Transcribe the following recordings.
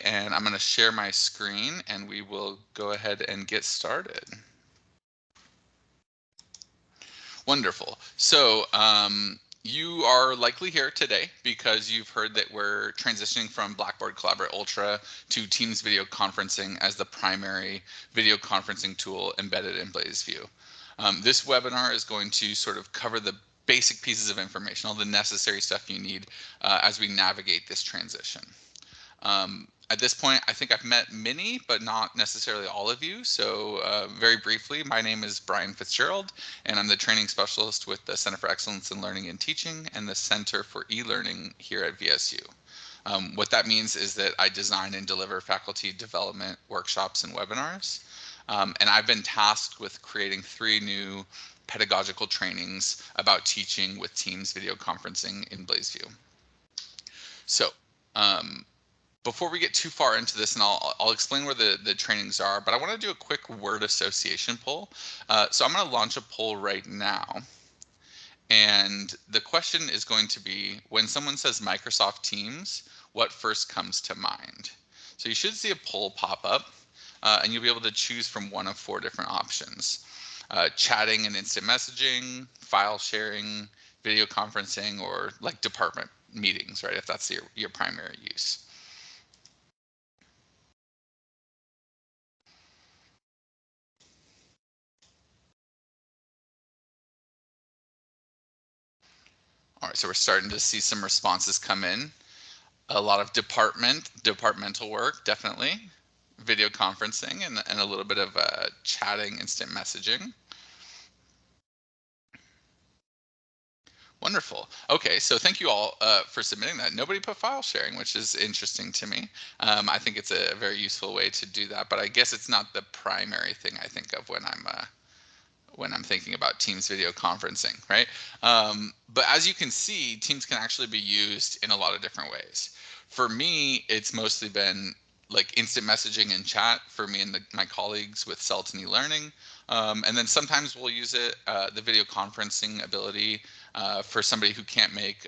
and I'm going to share my screen and we will go ahead and get started. Wonderful. So you are likely here today because you've heard that we're transitioning from Blackboard Collaborate Ultra to Teams video conferencing as the primary video conferencing tool embedded in BlazeVIEW. This webinar is going to sort of cover the basic pieces of information, all the necessary stuff you need as we navigate this transition. At this point, I think I've met many, but not necessarily all of you. So very briefly, my name is Brian Fitzgerald, and I'm the training specialist with the Center for Excellence in Learning and Teaching and the Center for eLearning here at VSU. What that means is that I design and deliver faculty development workshops and webinars. And I've been tasked with creating 3 new pedagogical trainings about teaching with Teams video conferencing in BlazeVIEW. So before we get too far into this, and I'll explain where the trainings are, but I want to do a quick word association poll. So I'm going to launch a poll right now. And the question is going to be, when someone says Microsoft Teams, what first comes to mind? So you should see a poll pop up, and you'll be able to choose from one of 4 different options. Chatting and instant messaging, file sharing, video conferencing, or like department meetings, right, if that's your primary use. All right, so we're starting to see some responses come in. A lot of departmental work, definitely. Video conferencing and a little bit of chatting, instant messaging. Wonderful. Okay, so thank you all for submitting that. Nobody put file sharing, which is interesting to me. I think it's a very useful way to do that, but I guess it's not the primary thing I think of when I'm thinking about Teams video conferencing, right? But as you can see, Teams can actually be used in a lot of different ways. For me, it's mostly been like instant messaging and chat for me and my colleagues with CELT and eLearning. And then sometimes we'll use it, the video conferencing ability for somebody who can't make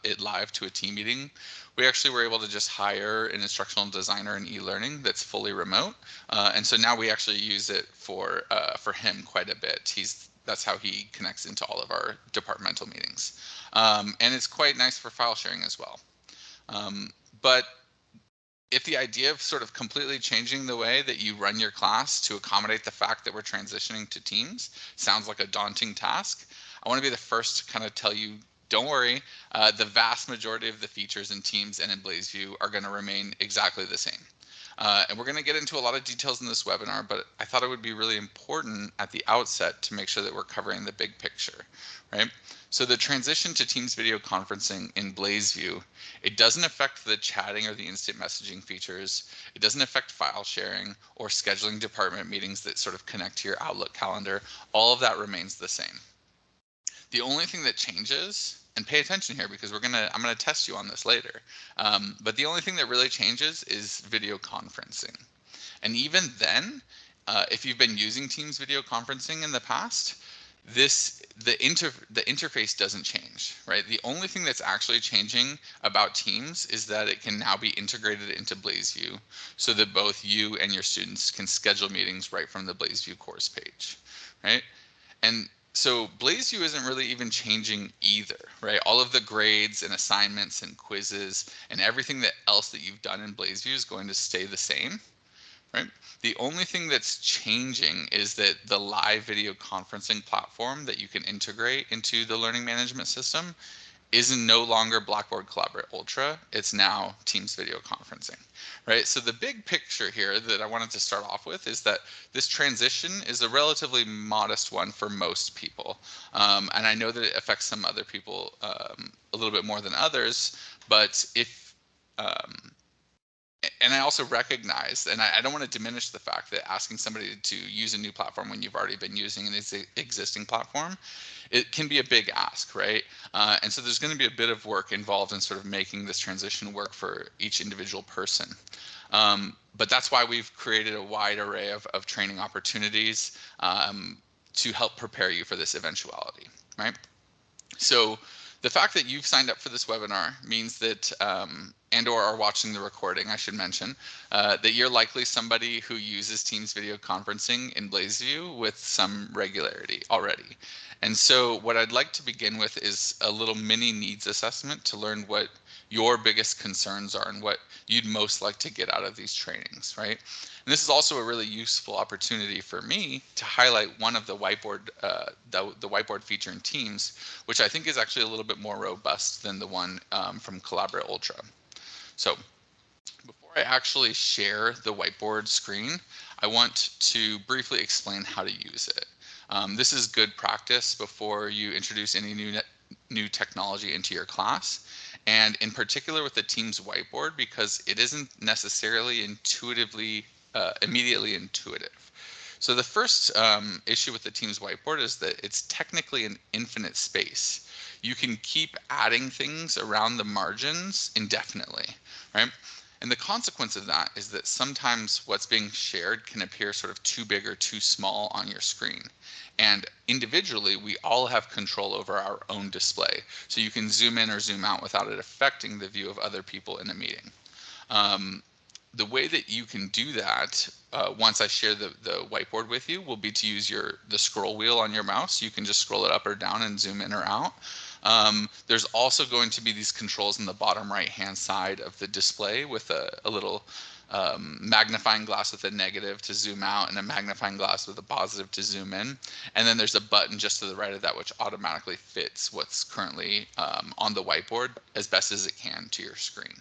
it live to a team meeting. We actually were able to just hire an instructional designer in eLearning that's fully remote. And so now we actually use it for him quite a bit. That's how he connects into all of our departmental meetings. And it's quite nice for file sharing as well. But if the idea of sort of completely changing the way that you run your class to accommodate the fact that we're transitioning to Teams sounds like a daunting task, I want to be the first to kind of tell you, don't worry, the vast majority of the features in Teams and in BlazeVIEW are going to remain exactly the same. And we're going to get into a lot of details in this webinar, but I thought it would be really important at the outset to make sure that we're covering the big picture, right? So the transition to Teams video conferencing in BlazeVIEW, it doesn't affect the chatting or the instant messaging features. It doesn't affect file sharing or scheduling department meetings that sort of connect to your Outlook calendar. All of that remains the same. The only thing that changes, and pay attention here because I'm gonna test you on this later, but the only thing that really changes is video conferencing. And even then, if you've been using Teams video conferencing in the past, the interface doesn't change, right? The only thing that's actually changing about Teams is that it can now be integrated into BlazeVIEW so that both you and your students can schedule meetings right from the BlazeVIEW course page, right? And so BlazeVIEW isn't really even changing either, right? All of the grades and assignments and quizzes and everything else that you've done in BlazeVIEW is going to stay the same, right? The only thing that's changing is that the live video conferencing platform that you can integrate into the learning management system is no longer Blackboard Collaborate Ultra. It's now Teams video conferencing, right? So the big picture here that I wanted to start off with is that this transition is a relatively modest one for most people. And I know that it affects some other people a little bit more than others, but and I also recognize, and I don't want to diminish the fact that asking somebody to use a new platform when you've already been using an existing platform, it can be a big ask, right? And so there's going to be a bit of work involved in sort of making this transition work for each individual person. But that's why we've created a wide array of training opportunities to help prepare you for this eventuality, right? So the fact that you've signed up for this webinar means that and or are watching the recording, I should mention, that you're likely somebody who uses Teams video conferencing in BlazeView with some regularity already. And so what I'd like to begin with is a little mini needs assessment to learn what your biggest concerns are and what you'd most like to get out of these trainings, right? And this is also a really useful opportunity for me to highlight one of the whiteboard, the whiteboard feature in Teams, which I think is actually a little bit more robust than the one from Collaborate Ultra. So before I actually share the whiteboard screen, I want to briefly explain how to use it. This is good practice before you introduce any new technology into your class, and in particular with the Teams whiteboard, because it isn't necessarily immediately intuitive. So the first issue with the Teams whiteboard is that it's technically an infinite space. You can keep adding things around the margins indefinitely, right? And the consequence of that is that sometimes what's being shared can appear sort of too big or too small on your screen. And individually, we all have control over our own display. So you can zoom in or zoom out without it affecting the view of other people in a meeting. The way that you can do that once I share the whiteboard with you will be to use the scroll wheel on your mouse. You can just scroll it up or down and zoom in or out. There's also going to be these controls in the bottom right hand side of the display with a little magnifying glass with a negative to zoom out and a magnifying glass with a positive to zoom in. And then there's a button just to the right of that which automatically fits what's currently on the whiteboard as best as it can to your screen.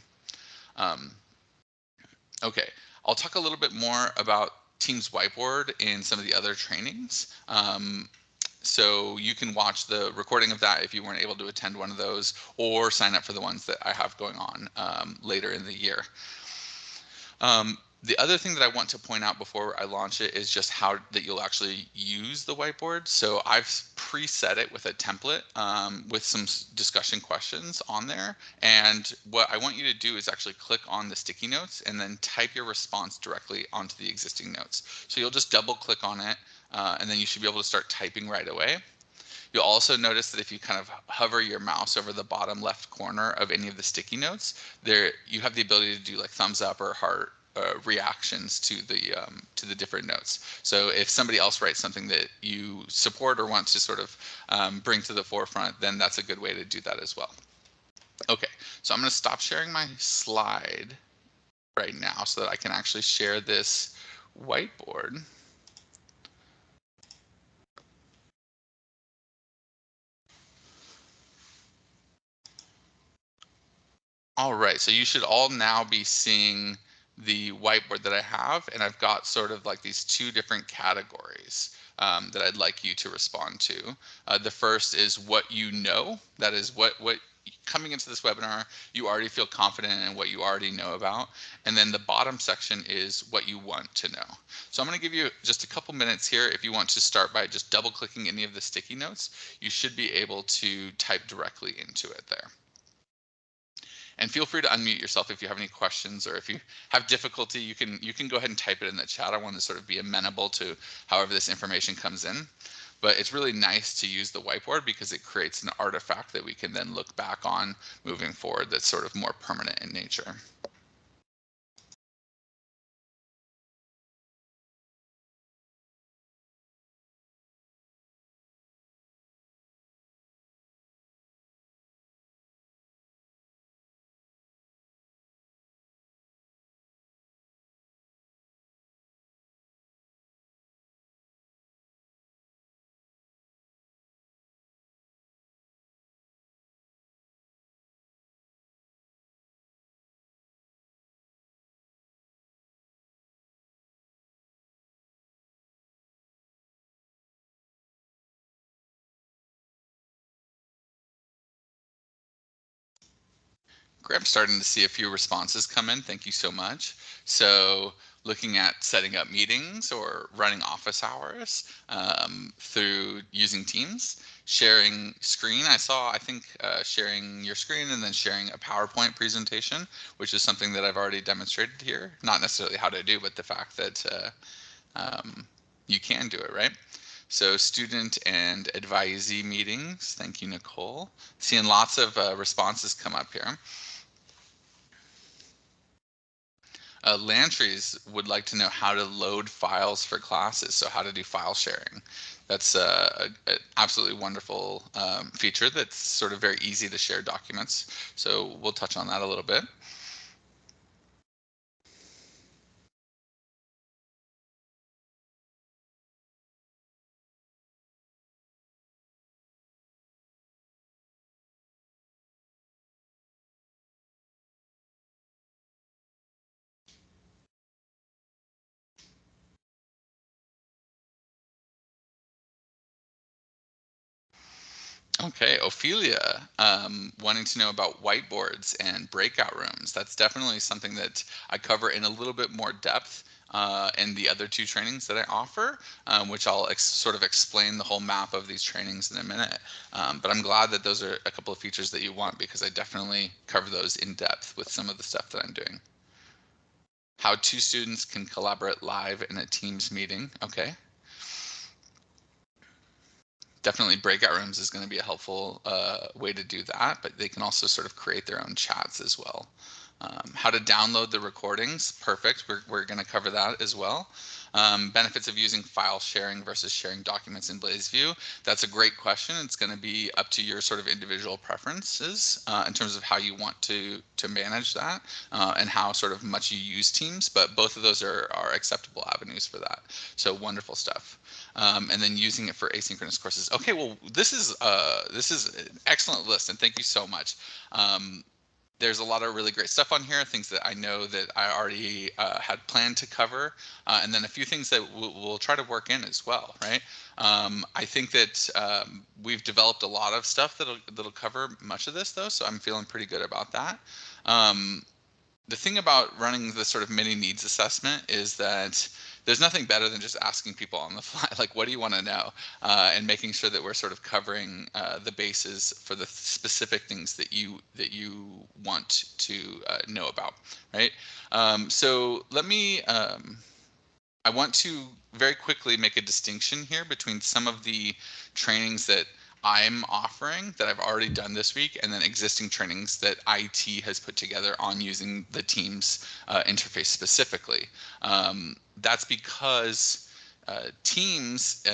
Okay, I'll talk a little bit more about Teams Whiteboard in some of the other trainings. So you can watch the recording of that if you weren't able to attend one of those, or sign up for the ones that I have going on later in the year. The other thing that I want to point out before I launch it is just how that you'll actually use the whiteboard. So I've preset it with a template with some discussion questions on there. And what I want you to do is actually click on the sticky notes and then type your response directly onto the existing notes. So you'll just double click on it and then you should be able to start typing right away. You'll also notice that if you kind of hover your mouse over the bottom left corner of any of the sticky notes, there you have the ability to do like thumbs up or heart reactions to the different notes. So if somebody else writes something that you support or want to sort of bring to the forefront, then that's a good way to do that as well. Okay, so I'm going to stop sharing my slide right now so that I can actually share this whiteboard. All right, so you should all now be seeing the whiteboard that I have, and I've got sort of like these two different categories that I'd like you to respond to. The first is what you know, that is what coming into this webinar, you already feel confident in what you already know about. And then the bottom section is what you want to know. So I'm going to give you just a couple minutes here. If you want to start by just double clicking any of the sticky notes, you should be able to type directly into it there. And feel free to unmute yourself if you have any questions, or if you have difficulty, you can go ahead and type it in the chat. I want to sort of be amenable to however this information comes in. But it's really nice to use the whiteboard because it creates an artifact that we can then look back on moving forward that's sort of more permanent in nature. Great. I'm starting to see a few responses come in. Thank you so much. So looking at setting up meetings or running office hours through using Teams, sharing screen. I think sharing your screen and then sharing a PowerPoint presentation, which is something that I've already demonstrated here. Not necessarily how to do, but the fact that you can do it, right? So student and advisee meetings. Thank you, Nicole. Seeing lots of responses come up here. Lantries would like to know how to load files for classes, so how to do file sharing. That's a absolutely wonderful feature that's sort of very easy to share documents. So we'll touch on that a little bit. Okay, Ophelia, wanting to know about whiteboards and breakout rooms. That's definitely something that I cover in a little bit more depth in the other two trainings that I offer, which I'll sort of explain the whole map of these trainings in a minute. But I'm glad that those are a couple of features that you want because I definitely cover those in depth with some of the stuff that I'm doing. How two students can collaborate live in a Teams meeting. Okay. Definitely breakout rooms is going to be a helpful way to do that, but they can also sort of create their own chats as well. How to download the recordings, perfect. We're going to cover that as well. Benefits of using file sharing versus sharing documents in BlazeView. That's a great question. It's going to be up to your sort of individual preferences in terms of how you want to manage that and how sort of much you use Teams. But both of those are acceptable avenues for that. So wonderful stuff. And then using it for asynchronous courses. Okay, well this is an excellent list, and thank you so much. There's a lot of really great stuff on here, things that I know that I already had planned to cover, and then a few things that we'll try to work in as well, right? I think that we've developed a lot of stuff that'll cover much of this, though, so I'm feeling pretty good about that. Um, the thing about running this sort of mini needs assessment is that there's nothing better than just asking people on the fly, like, what do you want to know? And making sure that we're sort of covering the bases for the specific things that you want to know about, right? So let me I want to very quickly make a distinction here between some of the trainings that I'm offering that I've already done this week, and then existing trainings that IT has put together on using the Teams interface specifically. That's because Teams,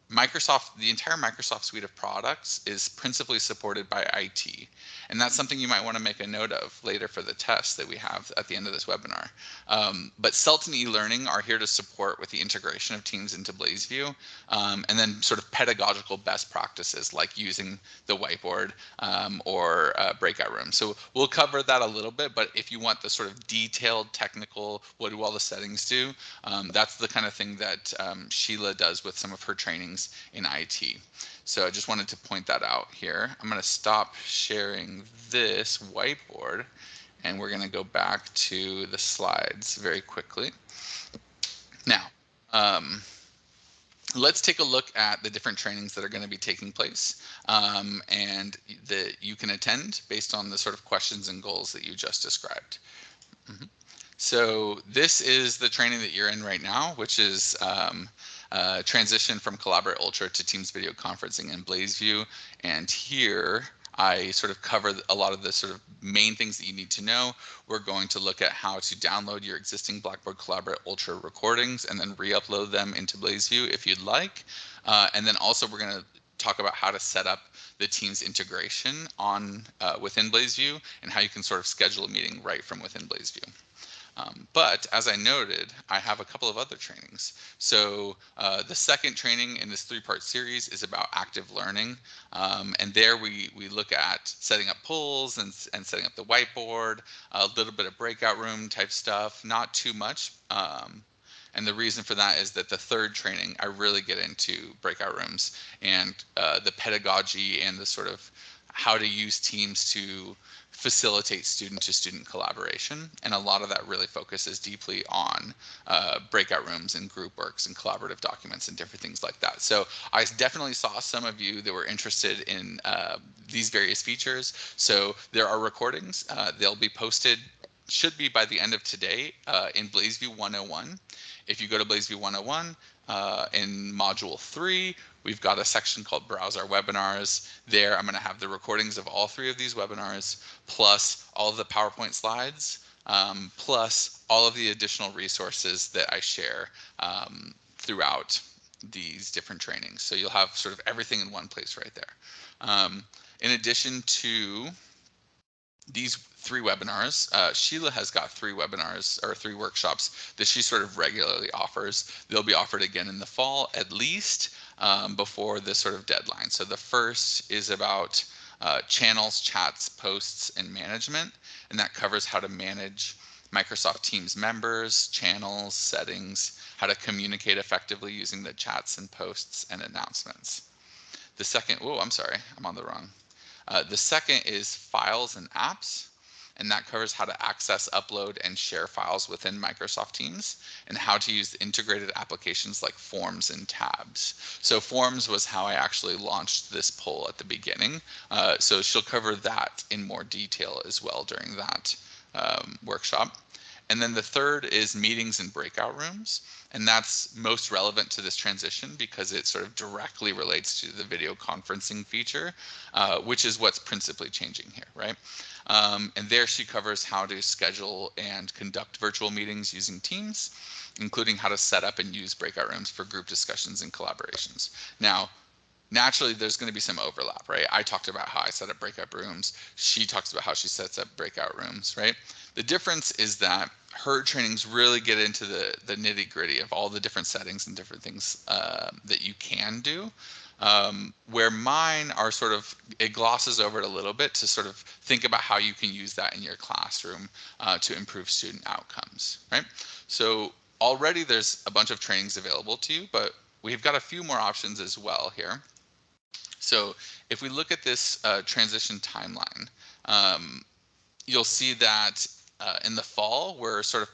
Microsoft, the entire Microsoft suite of products is principally supported by IT. And that's something you might want to make a note of later for the test that we have at the end of this webinar. But CELT and eLearning are here to support with the integration of Teams into BlazeView, and then sort of pedagogical best practices like using the whiteboard or breakout rooms. So we'll cover that a little bit, but if you want the sort of detailed technical, what do all the settings do, that's the kind of thing that Sheila does with some of her trainings in IT. So I just wanted to point that out here. I'm going to stop sharing this whiteboard and we're going to go back to the slides very quickly. Now, let's take a look at the different trainings that are going to be taking place and that you can attend based on the sort of questions and goals that you just described. Mm-hmm. So this is the training that you're in right now, which is transition from Collaborate Ultra to Teams video conferencing in BlazeView. And here I sort of cover a lot of the sort of main things that you need to know. We're going to look at how to download your existing Blackboard Collaborate Ultra recordings and then re-upload them into BlazeView if you'd like. And then also we're going to talk about how to set up the Teams integration on within BlazeView and how you can sort of schedule a meeting right from within BlazeView. But as I noted, I have a couple of other trainings. So the second training in this three-part series is about active learning. And there we look at setting up polls and setting up the whiteboard, a little bit of breakout room type stuff, not too much. And the reason for that is that the third training, I really get into breakout rooms and the pedagogy and the sort of how to use Teams to facilitate student-to-student collaboration. And a lot of that really focuses deeply on breakout rooms and group works and collaborative documents and different things like that. So I definitely saw some of you that were interested in these various features. So there are recordings. They'll be posted, should be by the end of today in BlazeView 101. If you go to BlazeView 101, in module 3, we've got a section called Browse Our Webinars. There, I'm going to have the recordings of all 3 of these webinars, plus all of the PowerPoint slides, plus all of the additional resources that I share throughout these different trainings. So you'll have sort of everything in one place right there. In addition to these 3 webinars, Sheila has got 3 webinars or 3 workshops that she sort of regularly offers. They'll be offered again in the fall, at least before this sort of deadline. So the first is about channels, chats, posts, and management, and that covers how to manage Microsoft Teams members, channels, settings, how to communicate effectively using the chats and posts and announcements. The second, oh, I'm sorry, I'm on the wrong. The second is files and apps, and that covers how to access, upload, and share files within Microsoft Teams, and how to use integrated applications like forms and tabs. So forms was how I actually launched this poll at the beginning. So she'll cover that in more detail as well during that workshop. And then the third is meetings and breakout rooms. And that's most relevant to this transition because it sort of directly relates to the video conferencing feature, which is what's principally changing here, right? And there she covers how to schedule and conduct virtual meetings using Teams, including how to set up and use breakout rooms for group discussions and collaborations. Now, naturally there's going to be some overlap, right? I talked about how I set up breakout rooms. She talks about how she sets up breakout rooms, right? The difference is that her trainings really get into the nitty gritty of all the different settings and different things that you can do. Where mine are sort of, it glosses over it a little bit to sort of think about how you can use that in your classroom to improve student outcomes, right? So already there's a bunch of trainings available to you, but we've got a few more options as well here. So if we look at this transition timeline, you'll see that in the fall, we're sort of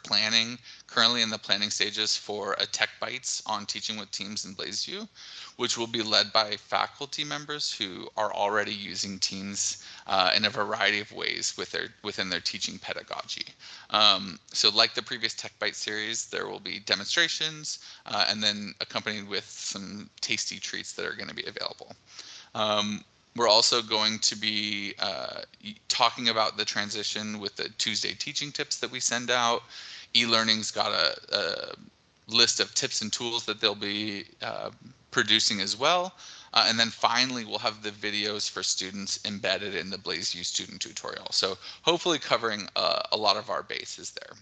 currently in the planning stages for a Tech Bites on teaching with Teams in BlazeVIEW, which will be led by faculty members who are already using Teams in a variety of ways within their teaching pedagogy. So like the previous Tech Bite series, there will be demonstrations and then accompanied with some tasty treats that are going to be available. We're also going to be talking about the transition with the Tuesday teaching tips that we send out. eLearning's got a list of tips and tools that they'll be producing as well. And then finally, we'll have the videos for students embedded in the BlazeVIEW student tutorial. So hopefully covering a lot of our bases there.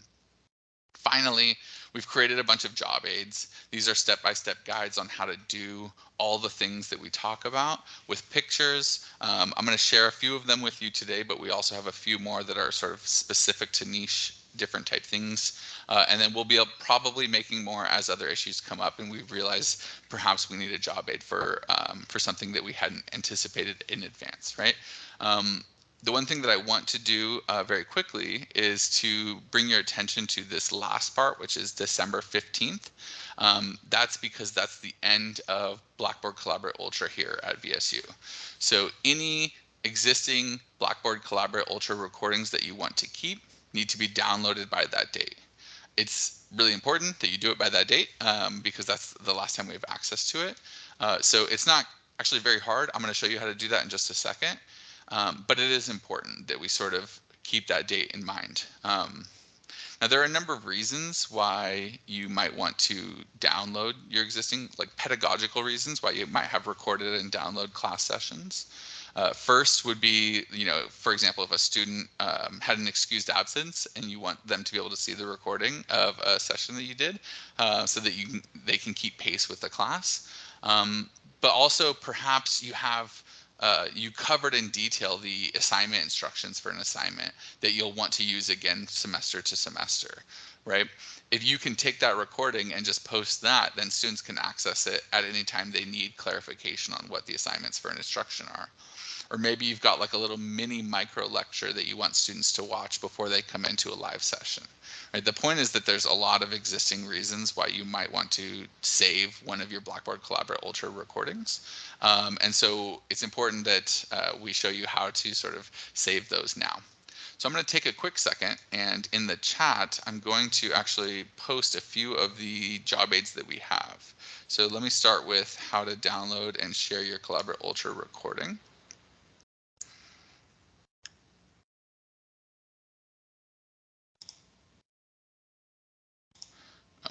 Finally, we've created a bunch of job aids. These are step-by-step guides on how to do all the things that we talk about with pictures. I'm going to share a few of them with you today, but we also have a few more that are sort of specific to niche, different type things. And then we'll be probably making more as other issues come up and we realize perhaps we need a job aid for something that we hadn't anticipated in advance, right? The one thing that I want to do very quickly is to bring your attention to this last part, which is December 15th. That's because that's the end of Blackboard Collaborate Ultra here at VSU. So any existing Blackboard Collaborate Ultra recordings that you want to keep need to be downloaded by that date. It's really important that you do it by that date because that's the last time we have access to it. So it's not actually very hard. I'm going to show you how to do that in just a second. But it is important that we sort of keep that date in mind. Now, there are a number of reasons why you might want to download your existing, like pedagogical reasons why you might have recorded and download class sessions. First would be, for example, if a student had an excused absence and you want them to be able to see the recording of a session that you did so that they can keep pace with the class. But also perhaps you covered in detail the assignment instructions for an assignment that you'll want to use again semester to semester, right? If you can take that recording and just post that, then students can access it at any time they need clarification on what the assignments for an instruction are. Or maybe you've got like a little mini micro lecture that you want students to watch before they come into a live session. Right? The point is that there's a lot of existing reasons why you might want to save one of your Blackboard Collaborate Ultra recordings. And so it's important that we show you how to sort of save those now. So I'm going to take a quick second, and in the chat, I'm going to actually post a few of the job aids that we have. So let me start with how to download and share your Collaborate Ultra recording.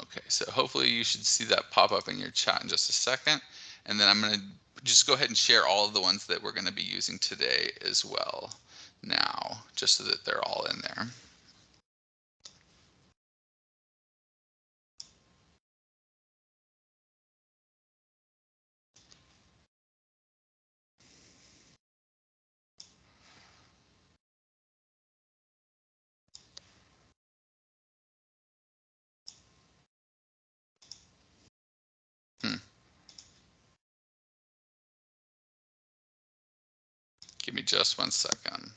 Okay, so hopefully you should see that pop up in your chat in just a second. And then I'm going to just go ahead and share all of the ones that we're going to be using today as well now, just so that they're all in there. Hmm. Give me just 1 second.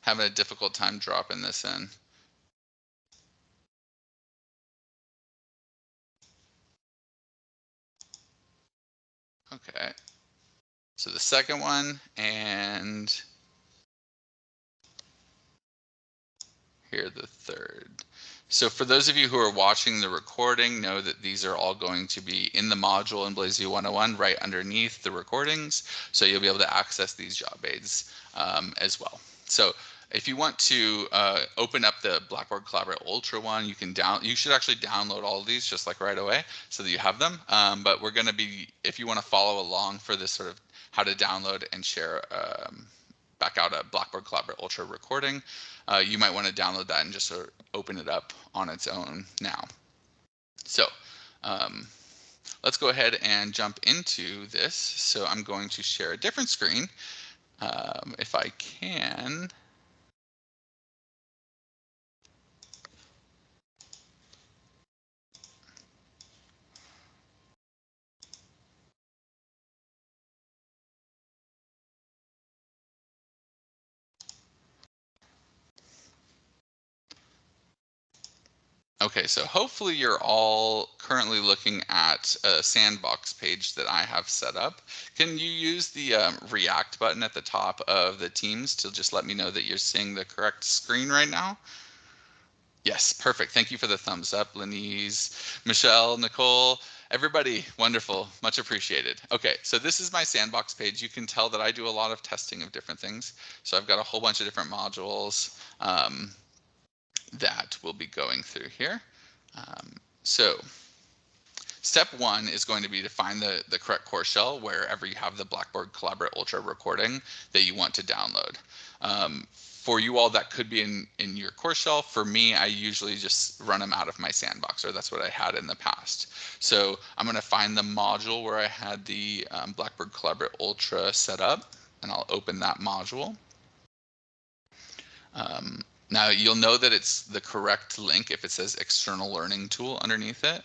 Having a difficult time dropping this in. Okay, so the second one, and here the third. So for those of you who are watching the recording, know that these are all going to be in the module in BlazeView 101 right underneath the recordings. So you'll be able to access these job aids as well. So if you want to open up the Blackboard Collaborate Ultra one, you should actually download all of these just like right away so that you have them. But we're going to be, if you want to follow along for this sort of how to download and share back out a Blackboard Collaborate Ultra recording, you might want to download that and just sort of open it up on its own now. So um, let's go ahead and jump into this. So I'm going to share a different screen if I can. Okay, so hopefully you're all currently looking at a sandbox page that I have set up. Can you use the React button at the top of the Teams to just let me know that you're seeing the correct screen right now? Yes, perfect. Thank you for the thumbs up, Lenise, Michelle, Nicole, everybody. Wonderful. Much appreciated. Okay, so this is my sandbox page. You can tell that I do a lot of testing of different things. So I've got a whole bunch of different modules that we'll be going through here. So step one is going to be to find the correct core shell wherever you have the Blackboard Collaborate Ultra recording that you want to download. For you all, that could be in your core shell. For me, I usually just run them out of my sandbox, or that's what I had in the past. So I'm going to find the module where I had the Blackboard Collaborate Ultra set up, and I'll open that module. Now you'll know that it's the correct link if it says external learning tool underneath it.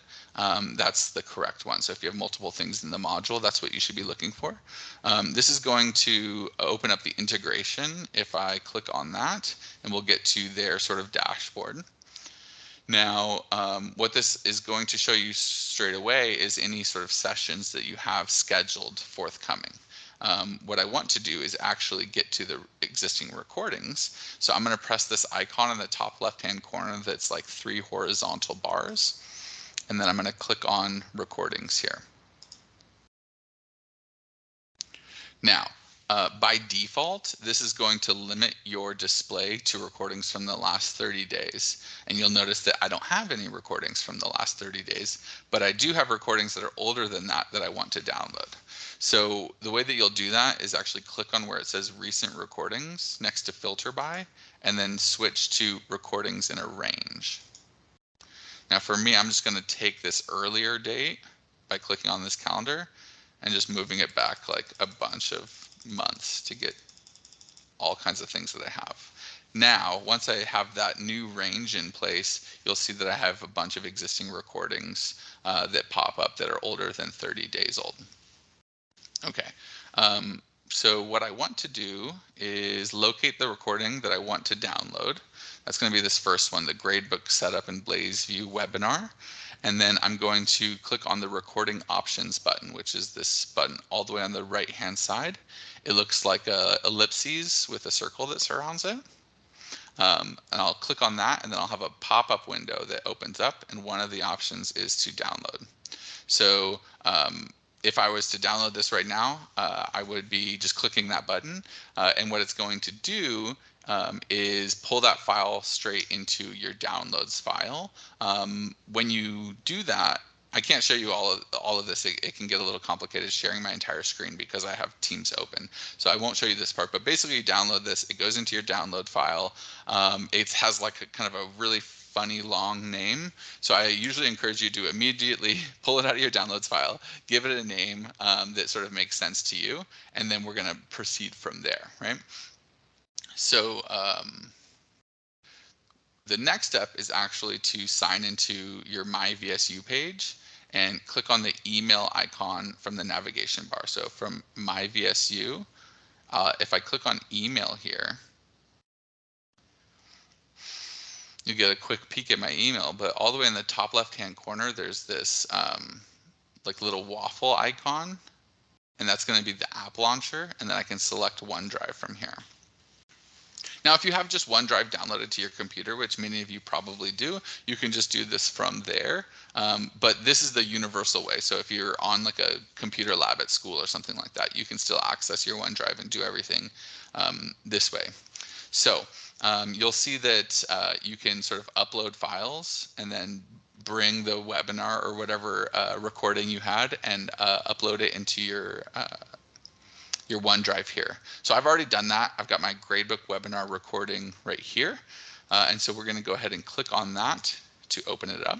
That's the correct one. So if you have multiple things in the module, that's what you should be looking for. This is going to open up the integration if I click on that, and we'll get to their sort of dashboard. Now, what this is going to show you straight away is any sort of sessions that you have scheduled forthcoming. What I want to do is actually get to the existing recordings. So I'm going to press this icon in the top left-hand corner that's like 3 horizontal bars. And then I'm going to click on recordings here. Now, by default, this is going to limit your display to recordings from the last 30 days. And you'll notice that I don't have any recordings from the last 30 days, but I do have recordings that are older than that I want to download. So the way that you'll do that is actually click on where it says recent recordings next to filter by, and then switch to recordings in a range. Now for me, I'm just going to take this earlier date by clicking on this calendar and just moving it back like a bunch of months to get all kinds of things that I have. Now, once I have that new range in place, you'll see that I have a bunch of existing recordings that pop up that are older than 30 days old. Okay, so what I want to do is locate the recording that I want to download. That's going to be this first one, the Gradebook Setup in BlazeVIEW webinar. And then I'm going to click on the recording options button, which is this button all the way on the right hand side. It looks like a ellipses with a circle that surrounds it. And I'll click on that, and then I'll have a pop-up window that opens up, and one of the options is to download. So if I was to download this right now, I would be just clicking that button, and what it's going to do is pull that file straight into your downloads file. When you do that, I can't show you all of this. It can get a little complicated sharing my entire screen because I have Teams open. So I won't show you this part, but basically you download this, it goes into your download file. It has like a kind of a really funny long name. So I usually encourage you to immediately pull it out of your downloads file, give it a name that sort of makes sense to you, and then we're going to proceed from there, right? So the next step is actually to sign into your My VSU page and click on the email icon from the navigation bar. So from My VSU, if I click on email here, you get a quick peek at my email, but all the way in the top left-hand corner, there's this like little waffle icon, and that's going to be the app launcher, and then I can select OneDrive from here. Now, if you have just OneDrive downloaded to your computer, which many of you probably do, you can just do this from there. But this is the universal way. So if you're on like a computer lab at school or something like that, you can still access your OneDrive and do everything this way. So you'll see that you can sort of upload files and then bring the webinar or whatever recording you had and upload it into your OneDrive here. So I've already done that. I've got my gradebook webinar recording right here. And so we're going to go ahead and click on that to open it up.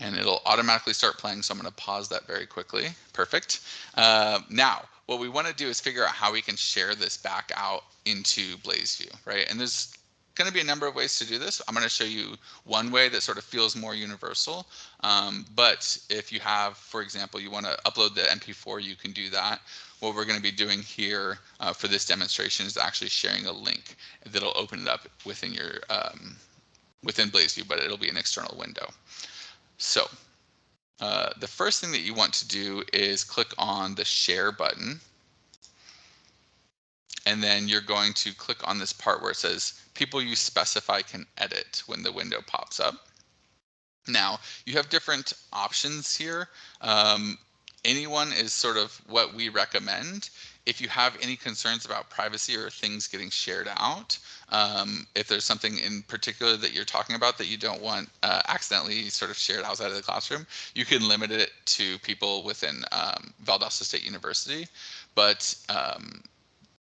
And it'll automatically start playing, so I'm going to pause that very quickly. Perfect. Now, what we want to do is figure out how we can share this back out into BlazeView, right? And there's going to be a number of ways to do this. I'm going to show you one way that sort of feels more universal. But if you have, for example, you want to upload the MP4, you can do that. What we're going to be doing here for this demonstration is actually sharing a link that'll open it up within your within BlazeView, but it'll be an external window. So the first thing that you want to do is click on the share button. And then you're going to click on this part where it says people you specify can edit when the window pops up. Now, you have different options here. Anyone is sort of what we recommend. If you have any concerns about privacy or things getting shared out, if there's something in particular that you're talking about that you don't want accidentally sort of shared outside of the classroom, you can limit it to people within Valdosta State University. But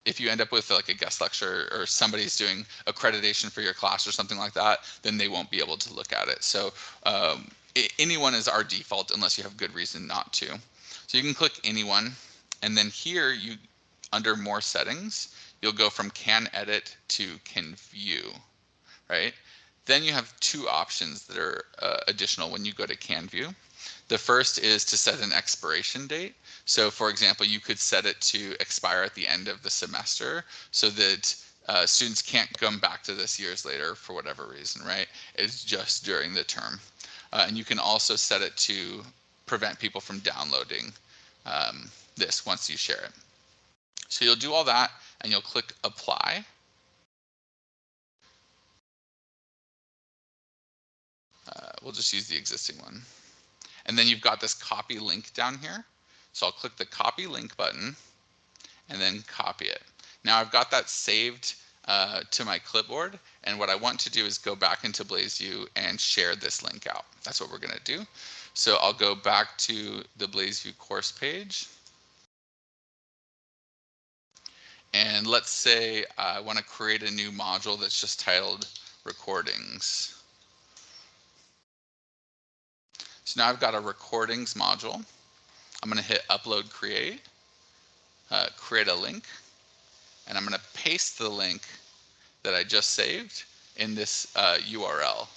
if you end up with like a guest lecture or somebody's doing accreditation for your class or something like that, then they won't be able to look at it. So anyone is our default unless you have good reason not to. So you can click anyone, and then here you, under more settings, you'll go from can edit to can view, right? Then you have two options that are additional when you go to can view. The first is to set an expiration date. So for example, you could set it to expire at the end of the semester so that students can't come back to this years later for whatever reason, right? It's just during the term. And you can also set it to prevent people from downloading this once you share it. So you'll do all that and you'll click apply. We'll just use the existing one. And then you've got this copy link down here. So I'll click the copy link button and then copy it. Now I've got that saved to my clipboard, and what I want to do is go back into BlazeView and share this link out. That's what we're going to do. So I'll go back to the BlazeView course page. And let's say I want to create a new module that's just titled recordings. So now I've got a recordings module. I'm going to hit upload create, create a link, and I'm going to paste the link that I just saved in this URL.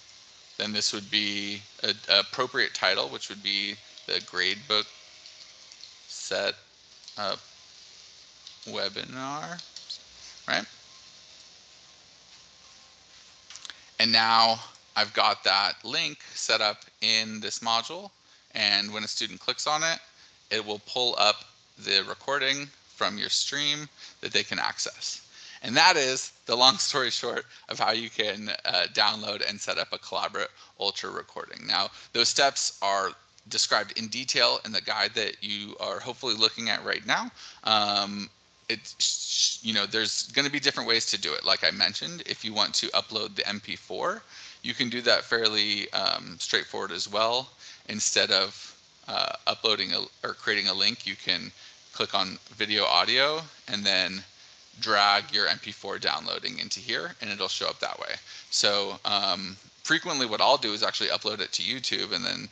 Then this would be an appropriate title, which would be the gradebook set up webinar, right? And now I've got that link set up in this module, and when a student clicks on it, it will pull up the recording from your stream that they can access. And that is the long story short of how you can download and set up a Collaborate Ultra recording. Now, those steps are described in detail in the guide that you are hopefully looking at right now. there's going to be different ways to do it. Like I mentioned, if you want to upload the MP4, you can do that fairly straightforward as well. Instead of uploading or creating a link, you can click on video audio and then drag your MP4 downloading into here, and it'll show up that way. So frequently what I'll do is actually upload it to YouTube and then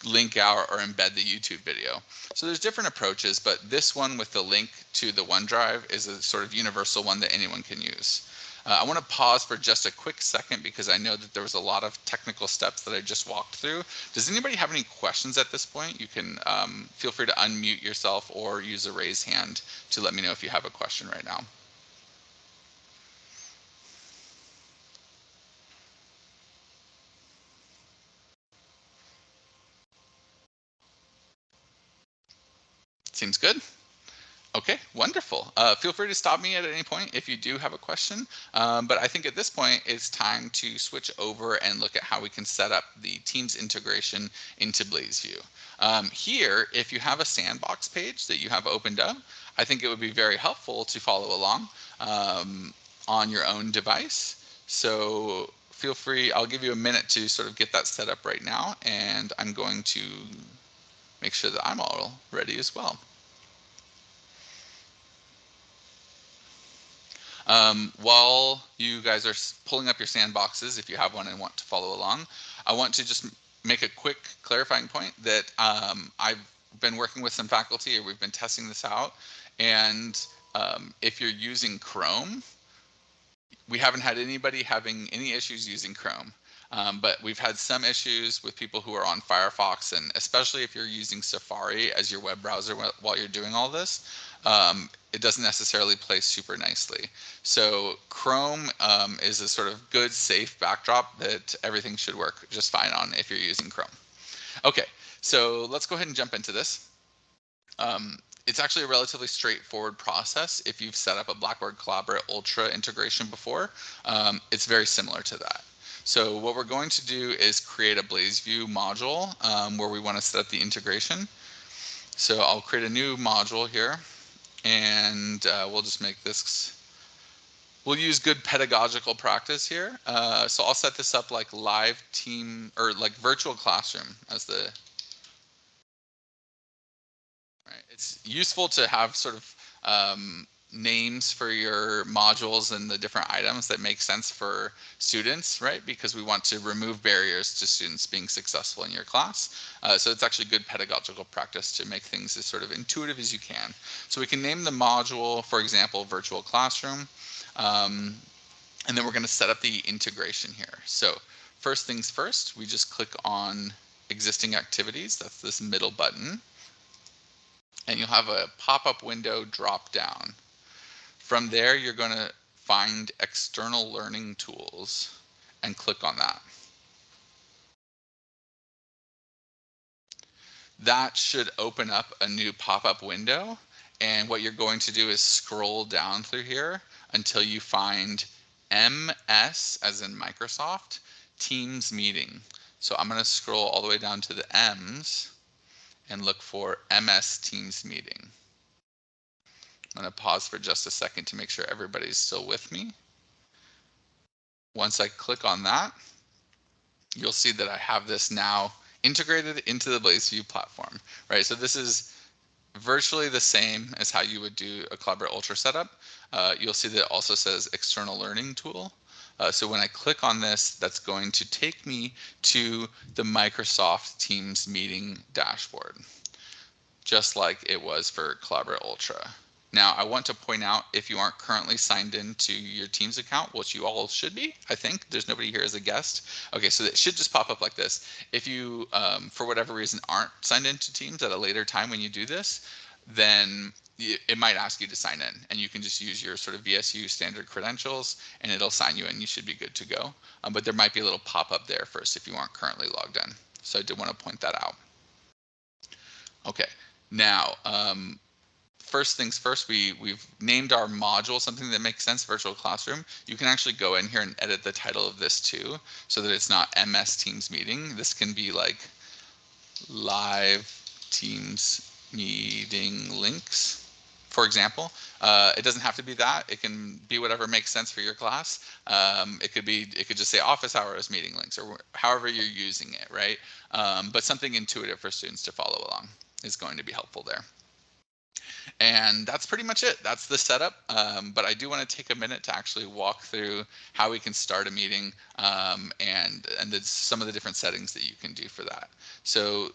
link out or embed the YouTube video. So there's different approaches, but this one with the link to the OneDrive is a sort of universal one that anyone can use. I want to pause for just a quick second because I know that there was a lot of technical steps that I just walked through. Does anybody have any questions at this point? You can feel free to unmute yourself or use a raise hand to let me know if you have a question right now. Seems good. Okay, wonderful. Feel free to stop me at any point if you do have a question. But I think at this point, it's time to switch over and look at how we can set up the Teams integration into BlazeView. Here, if you have a sandbox page that you have opened up, I think it would be very helpful to follow along on your own device. So feel free, I'll give you a minute to sort of get that set up right now, and I'm going to make sure that I'm all ready as well. While you guys are pulling up your sandboxes, if you have one and want to follow along, I want to just make a quick clarifying point that I've been working with some faculty, or we've been testing this out, and if you're using Chrome, we haven't had anybody having any issues using Chrome. But we've had some issues with people who are on Firefox, and especially if you're using Safari as your web browser while you're doing all this, it doesn't necessarily play super nicely. So Chrome is a sort of good, safe backdrop that everything should work just fine on if you're using Chrome. Okay, so let's go ahead and jump into this. It's actually a relatively straightforward process. If you've set up a Blackboard Collaborate Ultra integration before, it's very similar to that. So what we're going to do is create a BlazeView module where we want to set up the integration. So I'll create a new module here, and we'll just make this, we'll use good pedagogical practice here. So I'll set this up like live team, or like virtual classroom as the, right. It's useful to have sort of names for your modules and the different items that make sense for students, right? Because we want to remove barriers to students being successful in your class. So it's actually good pedagogical practice to make things as sort of intuitive as you can. So we can name the module, for example, virtual classroom. And then we're going to set up the integration here. So first things first, we just click on existing activities. That's this middle button. And you'll have a pop-up window drop down. From there, you're going to find external learning tools and click on that. That should open up a new pop-up window. And what you're going to do is scroll down through here until you find MS, as in Microsoft, Teams Meeting. So I'm going to scroll all the way down to the M's and look for MS Teams Meeting. I'm going to pause for just a second to make sure everybody's still with me. Once I click on that, you'll see that I have this now integrated into the BlazeView platform, right? So this is virtually the same as how you would do a Collaborate Ultra setup. You'll see that it also says external learning tool. So when I click on this, that's going to take me to the Microsoft Teams meeting dashboard, just like it was for Collaborate Ultra. Now, I want to point out, if you aren't currently signed into your Teams account, which you all should be, I think. There's nobody here as a guest. Okay, so it should just pop up like this. If you, for whatever reason, aren't signed into Teams at a later time when you do this, then it might ask you to sign in, and you can just use your sort of VSU standard credentials, and it'll sign you in. You should be good to go. But there might be a little pop-up there first if you aren't currently logged in. So I did want to point that out. Okay, now, first things first, we've named our module something that makes sense, virtual classroom. You can actually go in here and edit the title of this too, so that it's not MS Teams meeting. This can be like live Teams meeting links, For example, it doesn't have to be that. It can be whatever makes sense for your class. It could just say office hours meeting links or however you're using it, right? But something intuitive for students to follow along is going to be helpful there. And that's pretty much it. That's the setup. But I do want to take a minute to actually walk through how we can start a meeting and some of the different settings that you can do for that. So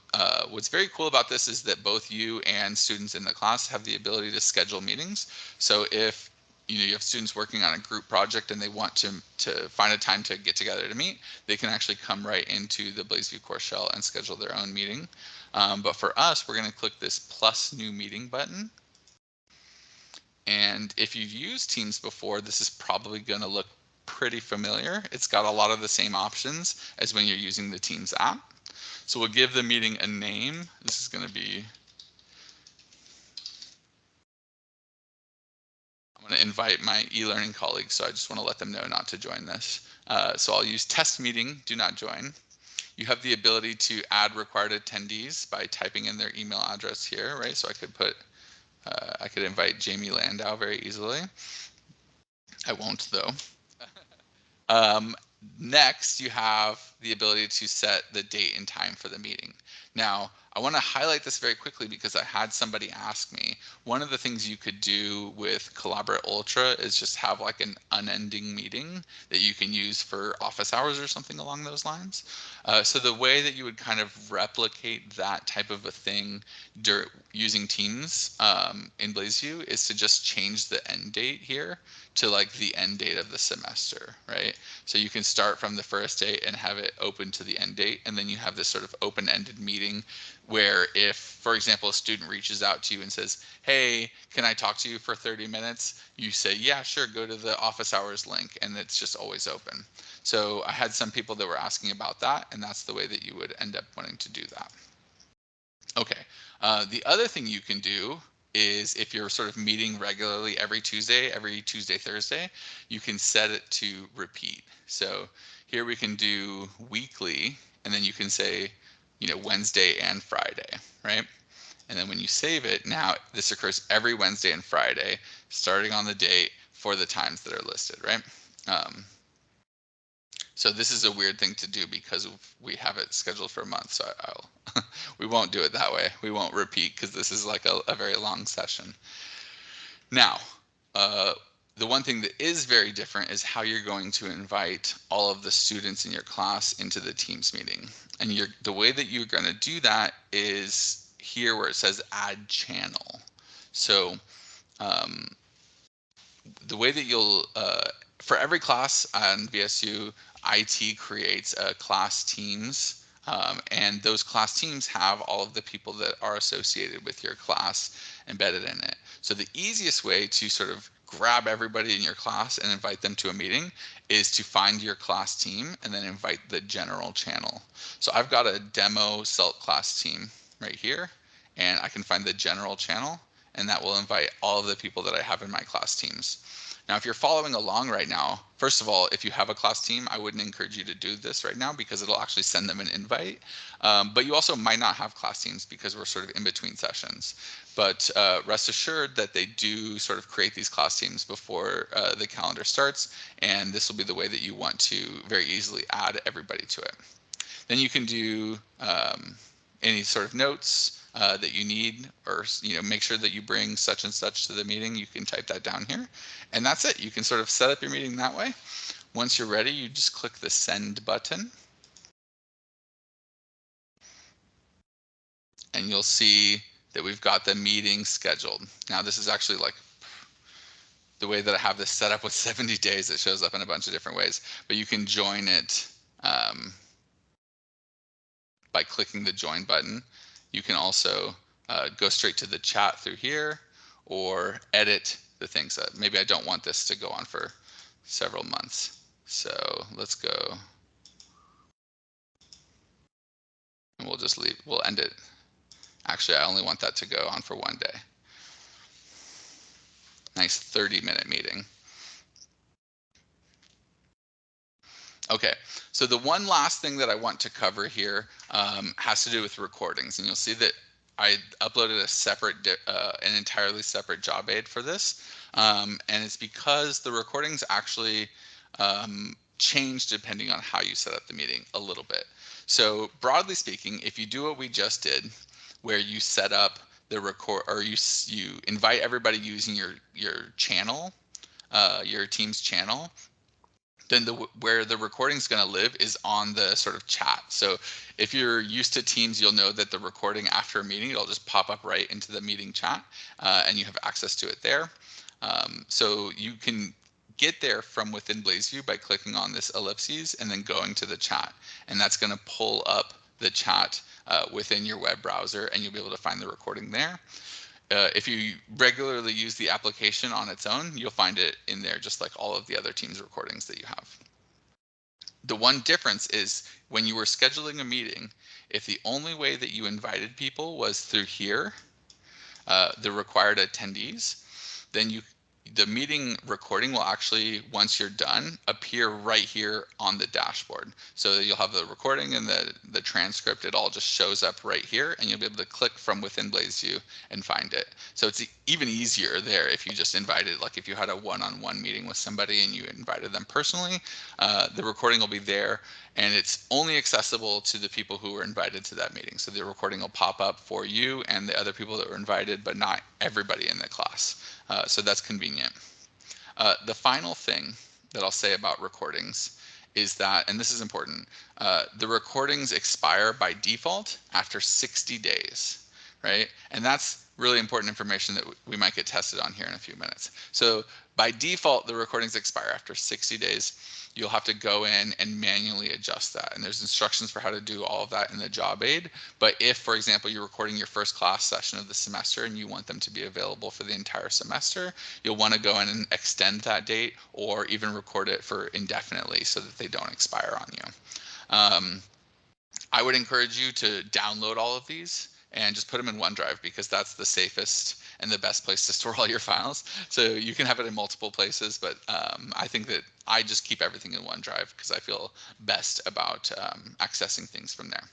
what's very cool about this is that both you and students in the class have the ability to schedule meetings. So if you have students working on a group project and they want to find a time to get together to meet, they can actually come right into the BlazeVIEW course shell and schedule their own meeting. But for us, we're going to click this plus new meeting button. And if you've used Teams before, this is probably going to look pretty familiar. It's got a lot of the same options as when you're using the Teams app. So we'll give the meeting a name. This is going to be, I'm going to invite my e-learning colleagues, so I just want to let them know not to join this. So I'll use test meeting, do not join. You have the ability to add required attendees by typing in their email address here, right? So I could invite Jamie Landau very easily. I won't though. Um, Next, you have the ability to set the date and time for the meeting. Now, I want to highlight this very quickly because I had somebody ask me, one of the things you could do with Collaborate Ultra is just have like an unending meeting that you can use for office hours or something along those lines. So the way that you would kind of replicate that type of a thing using Teams in BlazeView is to just change the end date here to like the end date of the semester, right? So you can start from the first date and have it open to the end date. And then you have this sort of open-ended meeting where if, for example, a student reaches out to you and says, hey, can I talk to you for 30 minutes? You say, yeah, sure, go to the office hours link, and it's just always open. So I had some people that were asking about that, and that's the way that you would end up wanting to do that. Okay. The other thing you can do is if you're sort of meeting regularly every Tuesday, Thursday, you can set it to repeat. So here we can do weekly, and then you can say, Wednesday and Friday, right? And then when you save it, now this occurs every Wednesday and Friday, starting on the date for the times that are listed, right? So this is a weird thing to do because we have it scheduled for a month. So we won't do it that way. We won't repeat because this is like a very long session. Now, the one thing that is very different is how you're going to invite all of the students in your class into the Teams meeting. And the way that you're going to do that is here where it says add channel. So the way that you'll, for every class on VSU, IT creates a class teams, and those class teams have all of the people that are associated with your class embedded in it. So the easiest way to sort of grab everybody in your class and invite them to a meeting is to find your class team and then invite the general channel. So I've got a demo CELT class team right here, and I can find the general channel, and that will invite all of the people that I have in my class teams. Now, if you're following along right now, first of all, if you have a class team, I wouldn't encourage you to do this right now because it'll actually send them an invite. But you also might not have class teams because we're sort of in between sessions. But rest assured that they do sort of create these class teams before the calendar starts, and this will be the way that you want to very easily add everybody to it. Then you can do any sort of notes that you need, or make sure that you bring such and such to the meeting. You can type that down here, and that's it. You can sort of set up your meeting that way. Once you're ready, you just click the send button, and you'll see that we've got the meeting scheduled. Now this is actually like the way that I have this set up with 70 days. It shows up in a bunch of different ways, but you can join it by clicking the join button. You can also go straight to the chat through here or edit the things. Maybe I don't want this to go on for several months. So let's go, and we'll just leave, we'll end it. Actually, I only want that to go on for one day. Nice 30-minute meeting. Okay, so the one last thing that I want to cover here has to do with recordings, and you'll see that I uploaded a separate, an entirely separate job aid for this, and it's because the recordings actually change depending on how you set up the meeting a little bit. So broadly speaking, if you do what we just did, where you set up the record, or you invite everybody using your channel, your team's channel, then where the recording is going to live is on the sort of chat. So if you're used to Teams, you'll know that the recording after a meeting, it'll just pop up right into the meeting chat, and you have access to it there. So you can get there from within BlazeView by clicking on this ellipses and then going to the chat, and that's going to pull up the chat within your web browser, and you'll be able to find the recording there. If you regularly use the application on its own, you'll find it in there just like all of the other Teams recordings that you have. The one difference is when you were scheduling a meeting, if the only way that you invited people was through here, the required attendees, then the meeting recording will actually, once you're done, appear right here on the dashboard. So you'll have the recording and the transcript. It all just shows up right here, and you'll be able to click from within BlazeView and find it. So it's even easier there if you just invited, like if you had a one-on-one meeting with somebody and you invited them personally, the recording will be there, and it's only accessible to the people who were invited to that meeting. So the recording will pop up for you and the other people that were invited, but not everybody in the class. So that's convenient. The final thing that I'll say about recordings is that, and this is important, the recordings expire by default after 60 days, right? And that's really important information that we might get tested on here in a few minutes. So by default, the recordings expire after 60 days. You'll have to go in and manually adjust that. And there's instructions for how to do all of that in the job aid. But if, for example, you're recording your first class session of the semester and you want them to be available for the entire semester, you'll want to go in and extend that date or even record it for indefinitely so that they don't expire on you. I would encourage you to download all of these and just put them in OneDrive, because that's the safest and the best place to store all your files. So you can have it in multiple places, but I think that I just keep everything in OneDrive because I feel best about accessing things from there.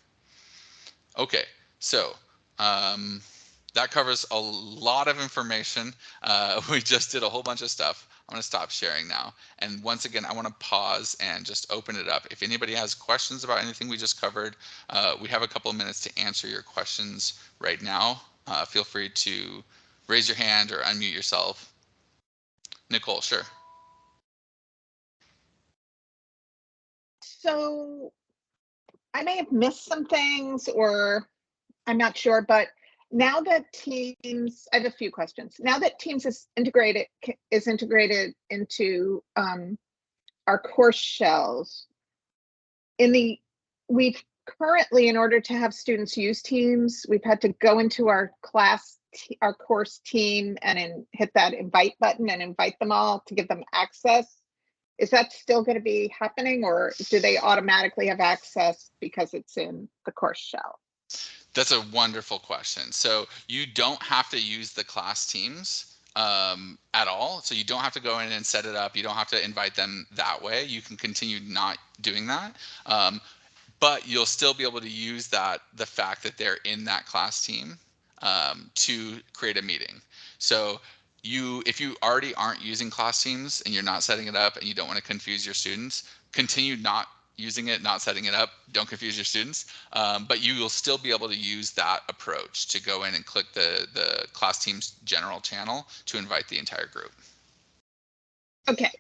Okay, so that covers a lot of information. We just did a whole bunch of stuff. I'm going to stop sharing now. And once again, I want to pause and just open it up. If anybody has questions about anything we just covered, we have a couple of minutes to answer your questions right now. Feel free to raise your hand or unmute yourself. Nicole, sure. So I may have missed some things, or I'm not sure, but now that Teams, I have a few questions. Now that Teams is integrated into our course shells, we've currently, in order to have students use Teams, we've had to go into our course team and hit that invite button and invite them all to give them access. Is that still going to be happening, or do they automatically have access because it's in the course shell? That's a wonderful question. So you don't have to use the class teams at all. So you don't have to go in and set it up. You don't have to invite them that way. You can continue not doing that. But you'll still be able to use the fact that they're in that class team to create a meeting. So if you already aren't using class teams and you're not setting it up and you don't want to confuse your students, continue not using it, not setting it up. Don't confuse your students. But you will still be able to use that approach to go in and click the class team's general channel to invite the entire group. Okay.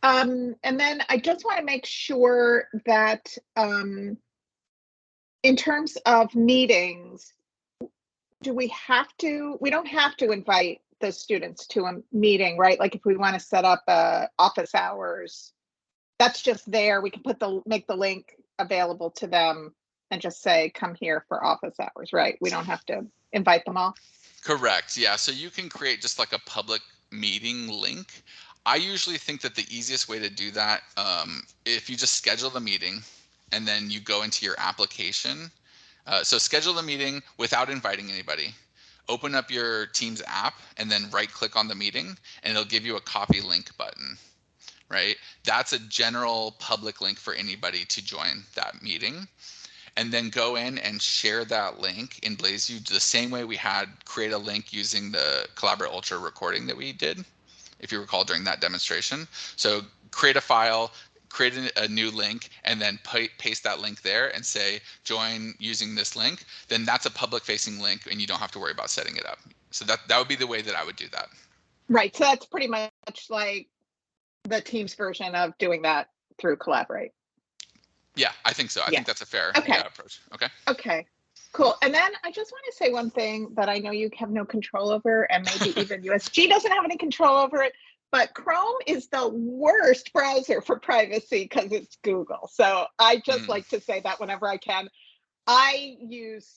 And then I just want to make sure that in terms of meetings, we don't have to invite the students to a meeting, right? Like if we want to set up office hours, that's just there. We can make the link available to them and just say, come here for office hours, right? We don't have to invite them all. Correct. Yeah. So you can create just like a public meeting link. I usually think that the easiest way to do that, if you just schedule the meeting and then you go into your application. So schedule the meeting without inviting anybody. Open up your Teams app and then right click on the meeting and it'll give you a copy link button, right? That's a general public link for anybody to join that meeting. and then go in and share that link in BlazeView the same way we had create a link using the Collaborate Ultra recording that we did, if you recall, during that demonstration. So create a file, create a new link, and then paste that link there and say, join using this link. Then that's a public facing link and you don't have to worry about setting it up. So that would be the way that I would do that. Right. So that's pretty much like the Teams version of doing that through Collaborate. Yeah, I think so. I think that's a fair approach. Okay. Okay. Cool. And then I just want to say one thing that I know you have no control over, and maybe even USG doesn't have any control over it, but Chrome is the worst browser for privacy because it's Google. So I just like to say that whenever I can. I use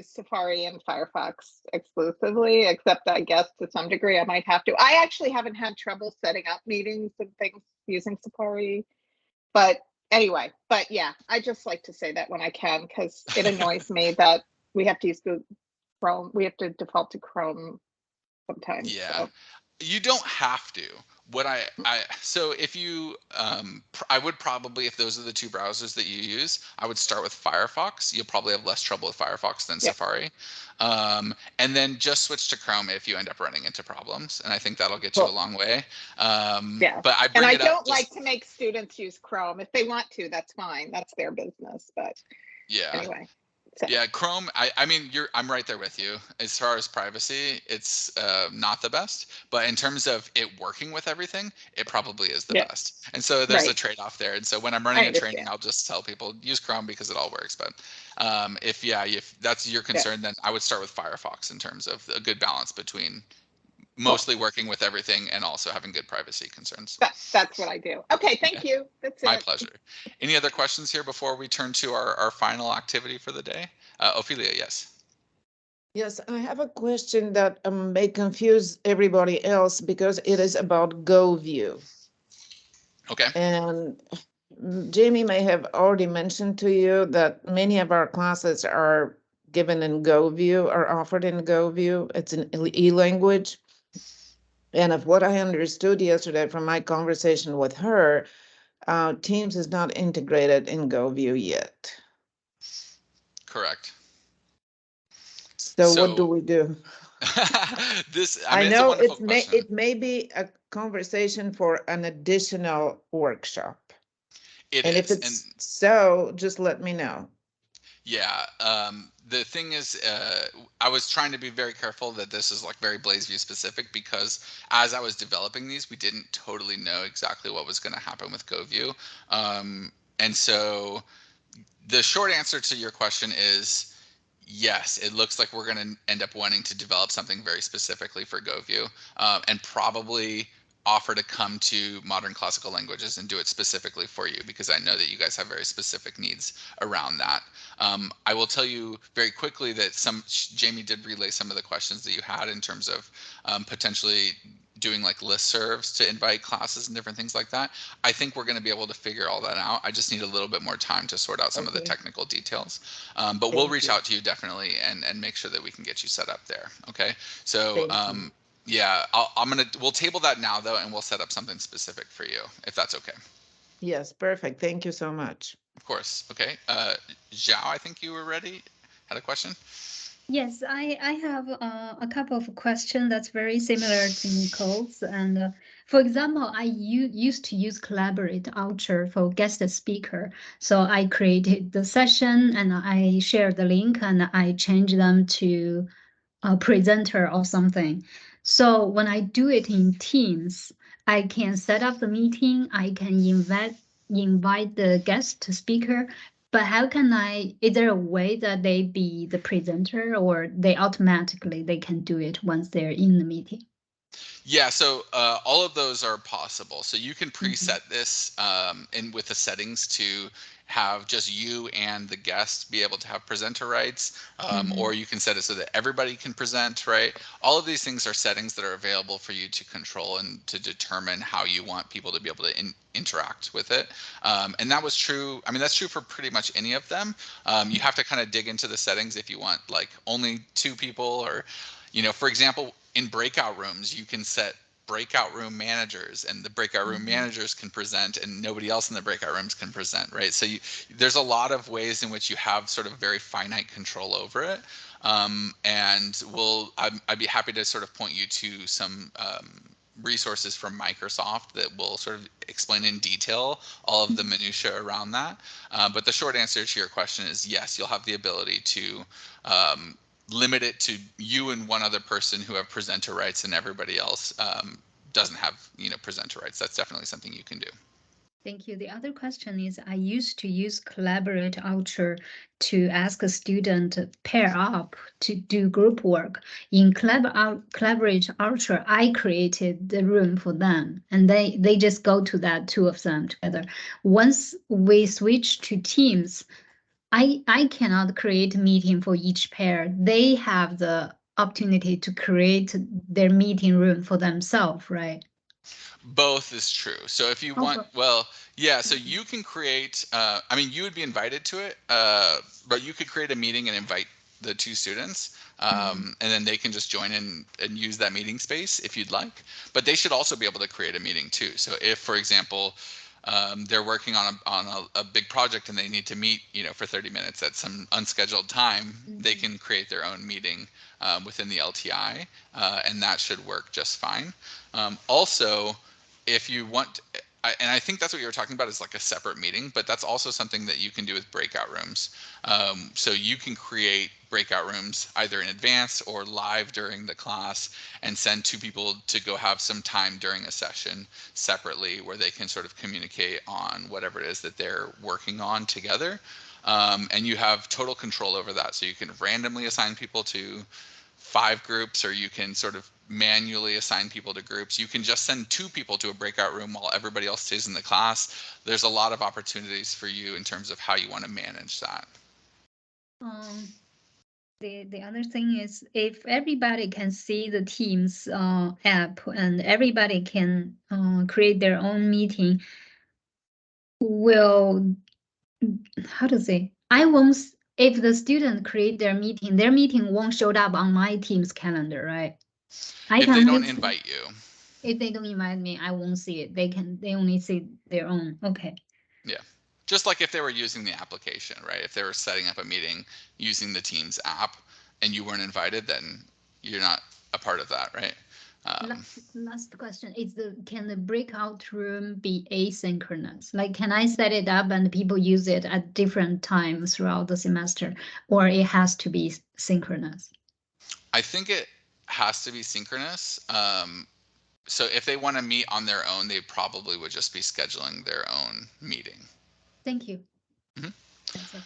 Safari and Firefox exclusively, except I guess to some degree I might have to. I actually haven't had trouble setting up meetings and things using Safari, but anyway, but yeah, I just like to say that when I can, because it annoys me that we have to use Chrome. We have to default to Chrome sometimes. Yeah. So. You don't have to. What so if you I would probably, if those are the two browsers that you use, I would start with Firefox. You'll probably have less trouble with Firefox than Safari. And then just switch to Chrome if you end up running into problems, and I think that'll get you a long way. Yeah, but and I don't like to make students use Chrome. If they want to, that's fine, that's their business, but yeah, anyway. So. Yeah, Chrome, I mean, I'm right there with you. As far as privacy, it's not the best, but in terms of it working with everything, it probably is the best. And so there's a trade-off there. And so when I'm running a training, I'll just tell people use Chrome because it all works. But if that's your concern, then I would start with Firefox in terms of a good balance between mostly working with everything and also having good privacy concerns. That's what I do. Okay, thank you. That's My pleasure. Any other questions here before we turn to our final activity for the day? Ophelia, yes. Yes, I have a question that may confuse everybody else because it is about GoView. Okay. And Jamie may have already mentioned to you that many of our classes are given in GoView or offered in GoView. It's an e-language. And of what I understood yesterday from my conversation with her, Teams is not integrated in GoView yet. Correct. So what do we do? I know it may be a conversation for an additional workshop. If it's so, just let me know. Yeah. The thing is, I was trying to be very careful that this is like very BlazeView specific, because as I was developing these, we didn't totally know exactly what was going to happen with GoView. And so the short answer to your question is yes, it looks like we're going to end up wanting to develop something very specifically for GoView, and probably offer to come to modern classical languages and do it specifically for you, because I know that you guys have very specific needs around that. I will tell you very quickly that Jamie did relay some of the questions that you had in terms of potentially doing like listservs to invite classes and different things like that. I think we're going to be able to figure all that out. I just need a little bit more time to sort out some of the technical details. But we'll reach out to you definitely and make sure that we can get you set up there. Okay. So yeah, we'll table that now though, and we'll set up something specific for you if that's okay. Yes, perfect. Thank you so much. Of course. Okay. Zhao, I think you were ready. Had a question? Yes, I have a couple of questions that's very similar to Nicole's. And for example, I used to use Collaborate Ultra for guest speaker. So I created the session and I shared the link and I changed them to a presenter or something. So when I do it in Teams, I can set up the meeting. I can invite the guest speaker. But how can is there a way that they be the presenter, or they can do it once they're in the meeting? Yeah, so all of those are possible. So you can preset this with the settings to have just you and the guest be able to have presenter rights, or you can set it so that everybody can present, right? All of these things are settings that are available for you to control and to determine how you want people to be able to interact with it. And that was true. I mean, that's true for pretty much any of them. You have to kind of dig into the settings if you want like only 2 people, or, for example, in breakout rooms, you can set breakout room managers, and the breakout room Mhm. managers can present and nobody else in the breakout rooms can present, right? So there's a lot of ways in which you have sort of very finite control over it. And I'd be happy to sort of point you to some resources from Microsoft that will sort of explain in detail all of the minutia around that. But the short answer to your question is yes, you'll have the ability to limit it to you and one other person who have presenter rights, and everybody else doesn't have, presenter rights. That's definitely something you can do. Thank you. The other question is, I used to use Collaborate Ultra to ask a student to pair up to do group work. In Collaborate Ultra, I created the room for them, and they just go to that, two of them together. Once we switch to Teams, I cannot create a meeting for each pair. They have the opportunity to create their meeting room for themselves, right? Both is true. So if you want, well, yeah, so you can create, I mean, you would be invited to it, but you could create a meeting and invite the two students, and then they can just join in and use that meeting space if you'd like. But they should also be able to create a meeting too. So if, for example, they're working on a big project and they need to meet, for 30 minutes at some unscheduled time, they can create their own meeting within the LTI, and that should work just fine. Also, if you want, and I think that's what you were talking about, is like a separate meeting, but that's also something that you can do with breakout rooms. So you can create breakout rooms either in advance or live during the class and send two people to go have some time during a session separately where they can sort of communicate on whatever it is that they're working on together. And you have total control over that. So you can randomly assign people to 5 groups, or you can sort of manually assign people to groups. You can just send 2 people to a breakout room while everybody else stays in the class. There's a lot of opportunities for you in terms of how you want to manage that. The other thing is, if everybody can see the Teams app and everybody can create their own meeting, will, how to say, I won't, if the student create their meeting won't show up on my Teams calendar, right? If they don't invite you. If they don't invite me, I won't see it. They only see their own. Okay. Yeah. Just like if they were using the application, right? If they were setting up a meeting using the Teams app and you weren't invited, then you're not a part of that, right? Last question is, can the breakout room be asynchronous? Like, can I set it up and people use it at different times throughout the semester, or it has to be synchronous? I think it has to be synchronous. So if they want to meet on their own, they probably would just be scheduling their own meeting. Thank you. Mhm. That's it.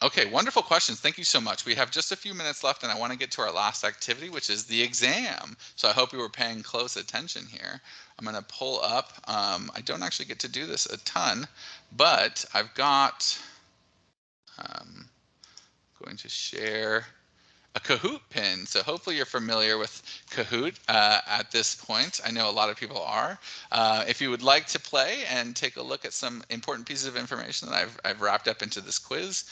Okay, wonderful questions. Thank you so much. We have just a few minutes left, and I want to get to our last activity, which is the exam. So I hope you were paying close attention here. I'm going to pull up. I don't actually get to do this a ton, but I've got, going to share a Kahoot pin. So hopefully you're familiar with Kahoot at this point. I know a lot of people are. If you would like to play and take a look at some important pieces of information that I've wrapped up into this quiz,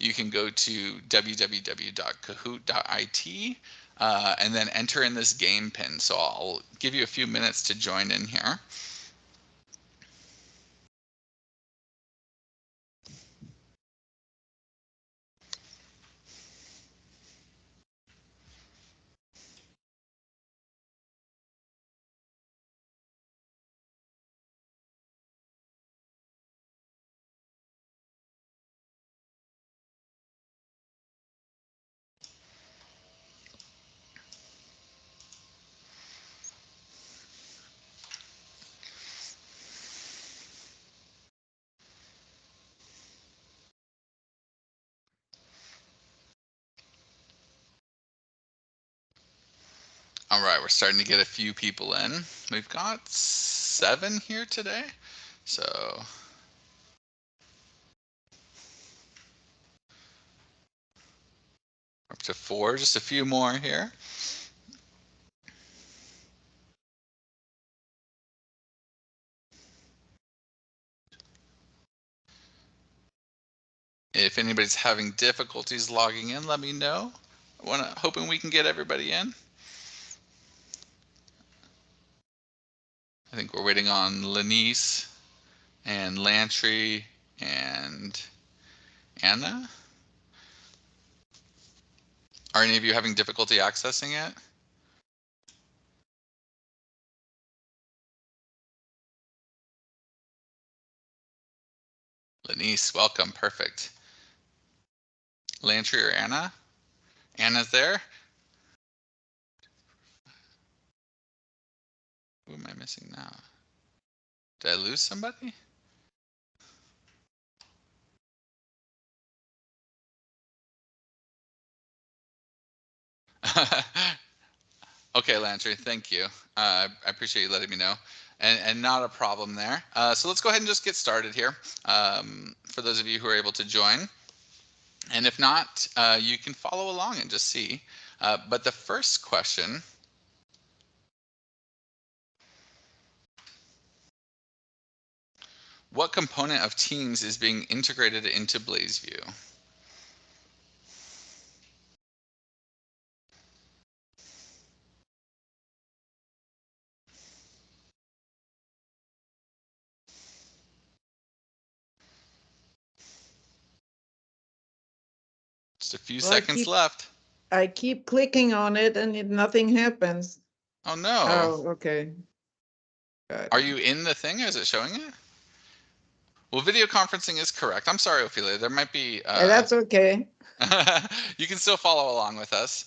you can go to www.kahoot.it and then enter in this game pin. So I'll give you a few minutes to join in here. All right, we're starting to get a few people in. We've got 7 here today. So up to 4, just a few more here. If anybody's having difficulties logging in, let me know. Hoping we can get everybody in. I think we're waiting on Lenice and Lantry and Anna. Are any of you having difficulty accessing it? Lenice, welcome, perfect. Lantry or Anna? Anna's there? Who am I missing now? Did I lose somebody? Okay, Lantry, thank you. I appreciate you letting me know. And not a problem there. So let's go ahead and just get started here for those of you who are able to join. And if not, you can follow along and just see. But the first question, what component of Teams is being integrated into BlazeVIEW? Just a few Well, seconds left. I keep clicking on it and nothing happens. Oh no. Oh, okay. Are you in the thing? Is it showing it? Well, video conferencing is correct. I'm sorry, Ophelia. There might be. That's okay. You can still follow along with us.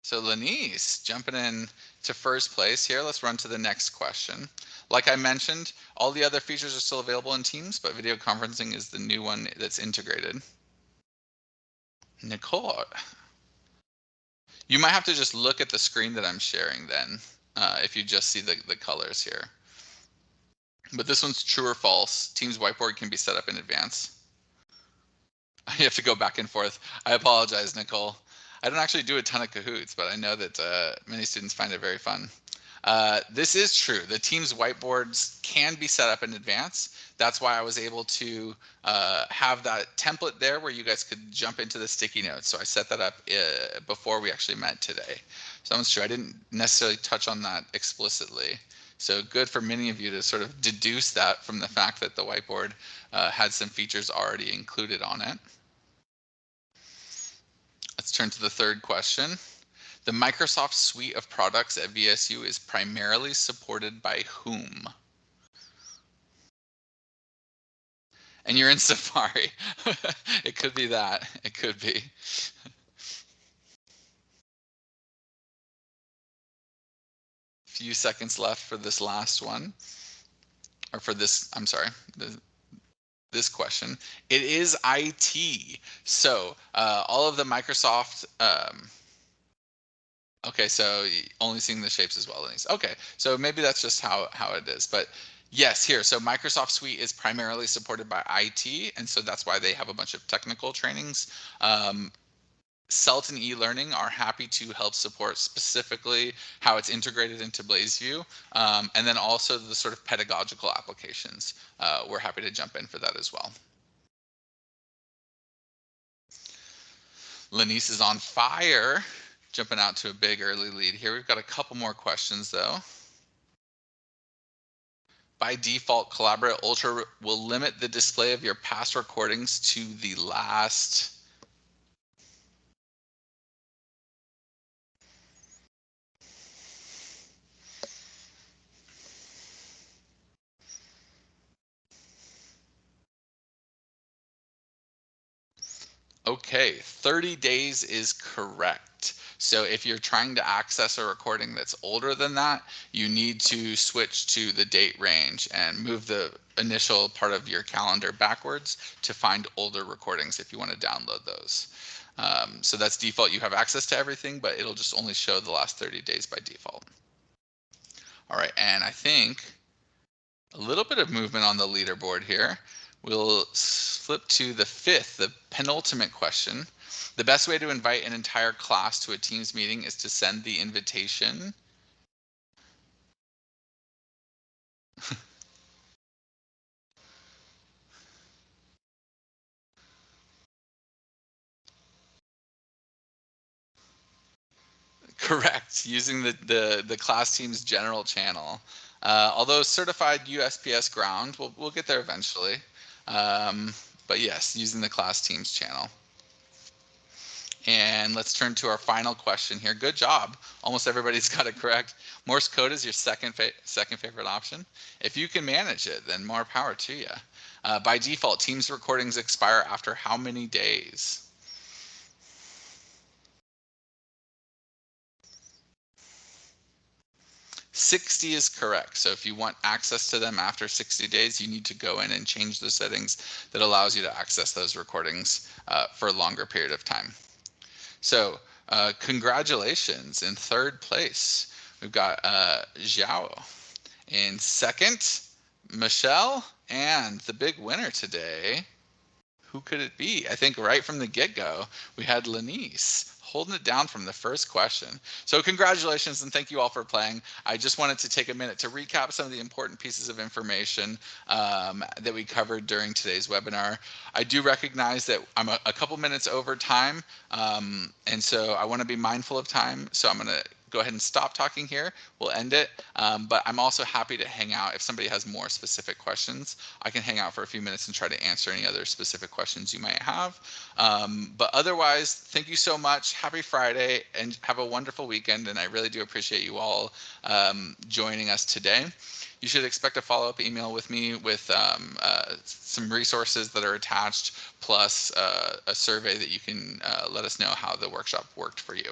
So Lenice, jumping in to first place here. Let's run to the next question. Like I mentioned, all the other features are still available in Teams, but video conferencing is the new one that's integrated. Nicole, you might have to just look at the screen that I'm sharing then, if you just see the colors here. But this one's true or false. Teams whiteboard can be set up in advance. You have to go back and forth. I apologize, Nicole. I don't actually do a ton of Kahoots, but I know that many students find it very fun. This is true. The Teams whiteboards can be set up in advance. That's why I was able to have that template there where you guys could jump into the sticky notes. So I set that up before we actually met today. So that was true. I didn't necessarily touch on that explicitly. So good for many of you to sort of deduce that from the fact that the whiteboard had some features already included on it. Let's turn to the third question. The Microsoft suite of products at VSU is primarily supported by whom? And you're in Safari. It could be that. It could be. Few seconds left for this last one. Or for this, I'm sorry, this question. It is IT. So all of the Microsoft okay, so only seeing the shapes as well, Denise. Okay, so maybe that's just how it is. But yes, here, so Microsoft Suite is primarily supported by IT, and so that's why they have a bunch of technical trainings. CELT and eLearning are happy to help support specifically how it's integrated into BlazeVIEW, and then also the sort of pedagogical applications. We're happy to jump in for that as well. Lenice is on fire, jumping out to a big early lead here. We've got a couple more questions though. By default, Collaborate Ultra will limit the display of your past recordings to the last. Okay, 30 days is correct. So if you're trying to access a recording that's older than that, you need to switch to the date range and move the initial part of your calendar backwards to find older recordings if you want to download those. So that's default. You have access to everything, but it'll just only show the last 30 days by default. All right, and I think a little bit of movement on the leaderboard here. We'll flip to the fifth, the penultimate question. The best way to invite an entire class to a Teams meeting is to send the invitation. Correct, using the class team's general channel. Although certified USPS ground, we'll get there eventually. But yes, using the class team's channel. And let's turn to our final question here. Good job. Almost everybody's got it correct. Morse code is your second favorite option. If you can manage it, then more power to you. By default, Teams recordings expire after how many days? "60 is correct. So if you want access to them after 60 days, you need to go in and change the settings that allows you to access those recordings for a longer period of time. So congratulations. In third place, we've got Xiao. In second, Michelle. And the big winner today, who could it be? I think right from the get-go, we had Lenice holding it down from the first question. So congratulations and thank you all for playing. I just wanted to take a minute to recap some of the important pieces of information that we covered during today's webinar. I do recognize that I'm a couple minutes over time, and so I want to be mindful of time. So I'm going to go ahead and stop talking here. We'll end it. But I'm also happy to hang out if somebody has more specific questions. I can hang out for a few minutes and try to answer any other specific questions you might have. But otherwise, thank you so much. Happy Friday and have a wonderful weekend. And I really do appreciate you all joining us today. You should expect a follow-up email with me with some resources that are attached, plus a survey that you can let us know how the workshop worked for you.